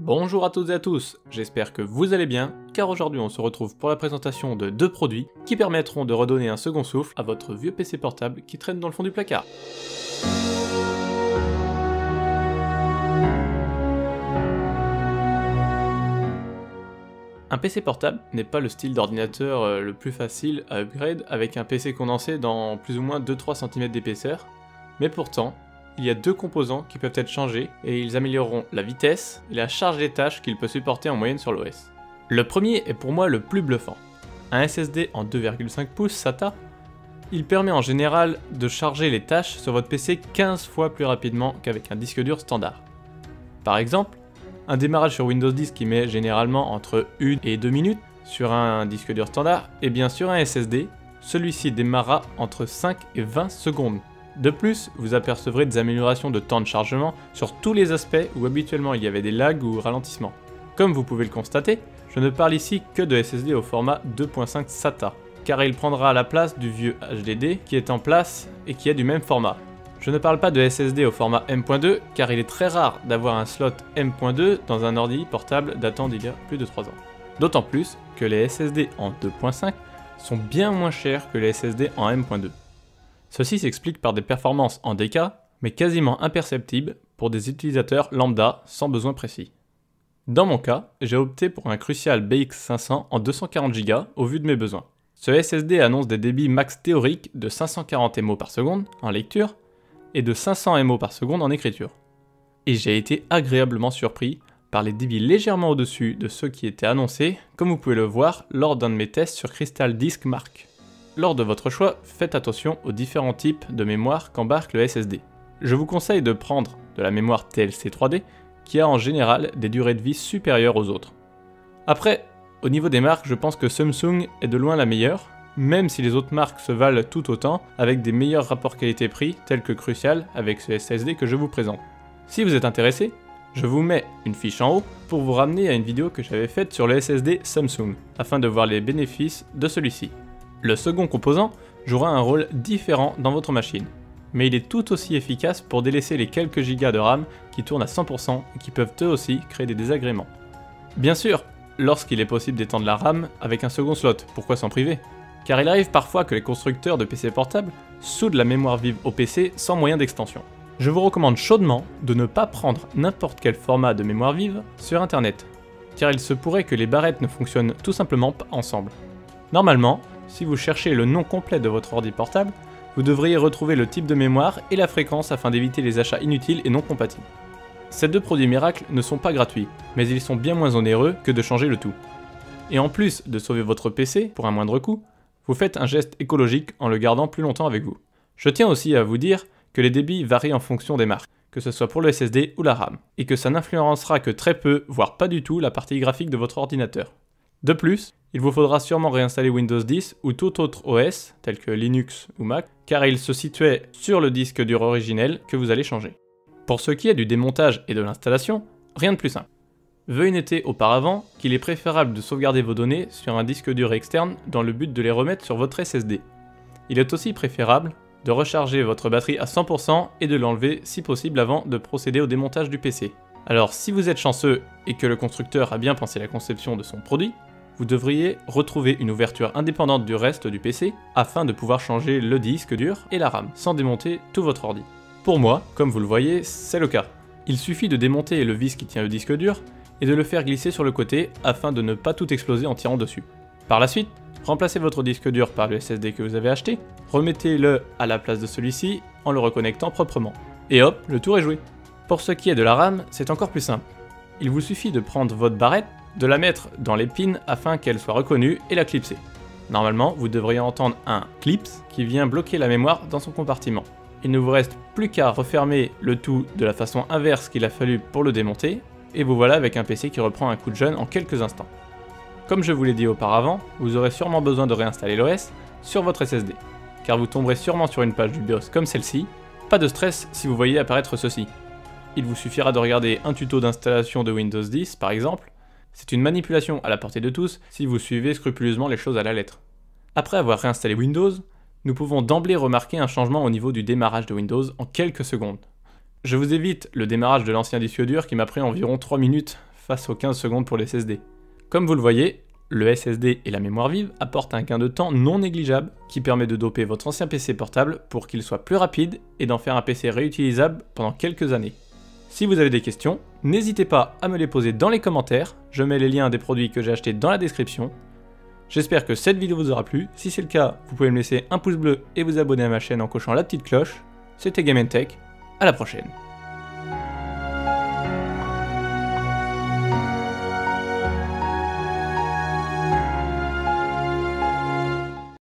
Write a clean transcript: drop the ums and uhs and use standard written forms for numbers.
Bonjour à toutes et à tous, j'espère que vous allez bien, car aujourd'hui on se retrouve pour la présentation de deux produits qui permettront de redonner un second souffle à votre vieux PC portable qui traîne dans le fond du placard. Un PC portable n'est pas le style d'ordinateur le plus facile à upgrade avec un PC condensé dans plus ou moins 2-3 cm d'épaisseur, mais pourtant, il y a deux composants qui peuvent être changés et ils amélioreront la vitesse et la charge des tâches qu'il peut supporter en moyenne sur l'OS. Le premier est pour moi le plus bluffant. Un SSD en 2,5 pouces SATA, il permet en général de charger les tâches sur votre PC 15 fois plus rapidement qu'avec un disque dur standard. Par exemple, un démarrage sur Windows 10 qui met généralement entre 1 et 2 minutes sur un disque dur standard, et bien sur un SSD, celui-ci démarrera entre 5 et 20 secondes. De plus, vous apercevrez des améliorations de temps de chargement sur tous les aspects où habituellement il y avait des lags ou ralentissements. Comme vous pouvez le constater, je ne parle ici que de SSD au format 2.5 SATA, car il prendra la place du vieux HDD qui est en place et qui est du même format. Je ne parle pas de SSD au format M.2 car il est très rare d'avoir un slot M.2 dans un ordi portable datant d'il y a plus de 3 ans. D'autant plus que les SSD en 2.5 sont bien moins chers que les SSD en M.2. Ceci s'explique par des performances en DK, mais quasiment imperceptibles pour des utilisateurs lambda sans besoin précis. Dans mon cas, j'ai opté pour un Crucial BX500 en 240 Go au vu de mes besoins. Ce SSD annonce des débits max théoriques de 540 MO par seconde en lecture et de 500 MO par seconde en écriture. Et j'ai été agréablement surpris par les débits légèrement au-dessus de ceux qui étaient annoncés, comme vous pouvez le voir lors d'un de mes tests sur Crystal Disk Mark. Lors de votre choix, faites attention aux différents types de mémoire qu'embarque le SSD. Je vous conseille de prendre de la mémoire TLC 3D qui a en général des durées de vie supérieures aux autres. Après, au niveau des marques, je pense que Samsung est de loin la meilleure, même si les autres marques se valent tout autant avec des meilleurs rapports qualité-prix tels que Crucial avec ce SSD que je vous présente. Si vous êtes intéressé, je vous mets une fiche en haut pour vous ramener à une vidéo que j'avais faite sur le SSD Samsung afin de voir les bénéfices de celui-ci. Le second composant jouera un rôle différent dans votre machine, mais il est tout aussi efficace pour délaisser les quelques gigas de RAM qui tournent à 100% et qui peuvent eux aussi créer des désagréments. Bien sûr, lorsqu'il est possible d'étendre la RAM avec un second slot, pourquoi s'en priver? Car il arrive parfois que les constructeurs de PC portables soudent la mémoire vive au PC sans moyen d'extension. Je vous recommande chaudement de ne pas prendre n'importe quel format de mémoire vive sur internet, car il se pourrait que les barrettes ne fonctionnent tout simplement pas ensemble. Normalement, si vous cherchez le nom complet de votre ordi portable, vous devriez retrouver le type de mémoire et la fréquence afin d'éviter les achats inutiles et non compatibles. Ces deux produits miracles ne sont pas gratuits, mais ils sont bien moins onéreux que de changer le tout. Et en plus de sauver votre PC pour un moindre coût, vous faites un geste écologique en le gardant plus longtemps avec vous. Je tiens aussi à vous dire que les débits varient en fonction des marques, que ce soit pour le SSD ou la RAM, et que ça n'influencera que très peu, voire pas du tout, la partie graphique de votre ordinateur. De plus, il vous faudra sûrement réinstaller Windows 10 ou tout autre OS, tel que Linux ou Mac, car il se situait sur le disque dur originel que vous allez changer. Pour ce qui est du démontage et de l'installation, rien de plus simple. Veuillez noter auparavant qu'il est préférable de sauvegarder vos données sur un disque dur externe dans le but de les remettre sur votre SSD. Il est aussi préférable de recharger votre batterie à 100% et de l'enlever si possible avant de procéder au démontage du PC. Alors si vous êtes chanceux et que le constructeur a bien pensé la conception de son produit, vous devriez retrouver une ouverture indépendante du reste du PC afin de pouvoir changer le disque dur et la RAM sans démonter tout votre ordi. Pour moi, comme vous le voyez, c'est le cas. Il suffit de démonter le vis qui tient le disque dur et de le faire glisser sur le côté afin de ne pas tout exploser en tirant dessus. Par la suite, remplacez votre disque dur par le SSD que vous avez acheté, remettez-le à la place de celui-ci en le reconnectant proprement. Et hop, le tour est joué. Pour ce qui est de la RAM, c'est encore plus simple. Il vous suffit de prendre votre barrette, de la mettre dans les pins afin qu'elle soit reconnue et la clipser. Normalement, vous devriez entendre un clips qui vient bloquer la mémoire dans son compartiment. Il ne vous reste plus qu'à refermer le tout de la façon inverse qu'il a fallu pour le démonter, et vous voilà avec un PC qui reprend un coup de jeune en quelques instants. Comme je vous l'ai dit auparavant, vous aurez sûrement besoin de réinstaller l'OS sur votre SSD, car vous tomberez sûrement sur une page du BIOS comme celle-ci. Pas de stress si vous voyez apparaître ceci. Il vous suffira de regarder un tuto d'installation de Windows 10 par exemple. C'est une manipulation à la portée de tous si vous suivez scrupuleusement les choses à la lettre. Après avoir réinstallé Windows, nous pouvons d'emblée remarquer un changement au niveau du démarrage de Windows en quelques secondes. Je vous évite le démarrage de l'ancien disque dur qui m'a pris environ 3 minutes face aux 15 secondes pour les SSD. Comme vous le voyez, le SSD et la mémoire vive apportent un gain de temps non négligeable qui permet de doper votre ancien PC portable pour qu'il soit plus rapide et d'en faire un PC réutilisable pendant quelques années. Si vous avez des questions, n'hésitez pas à me les poser dans les commentaires, je mets les liens des produits que j'ai achetés dans la description. J'espère que cette vidéo vous aura plu, si c'est le cas, vous pouvez me laisser un pouce bleu et vous abonner à ma chaîne en cochant la petite cloche. C'était Game & Tech, à la prochaine.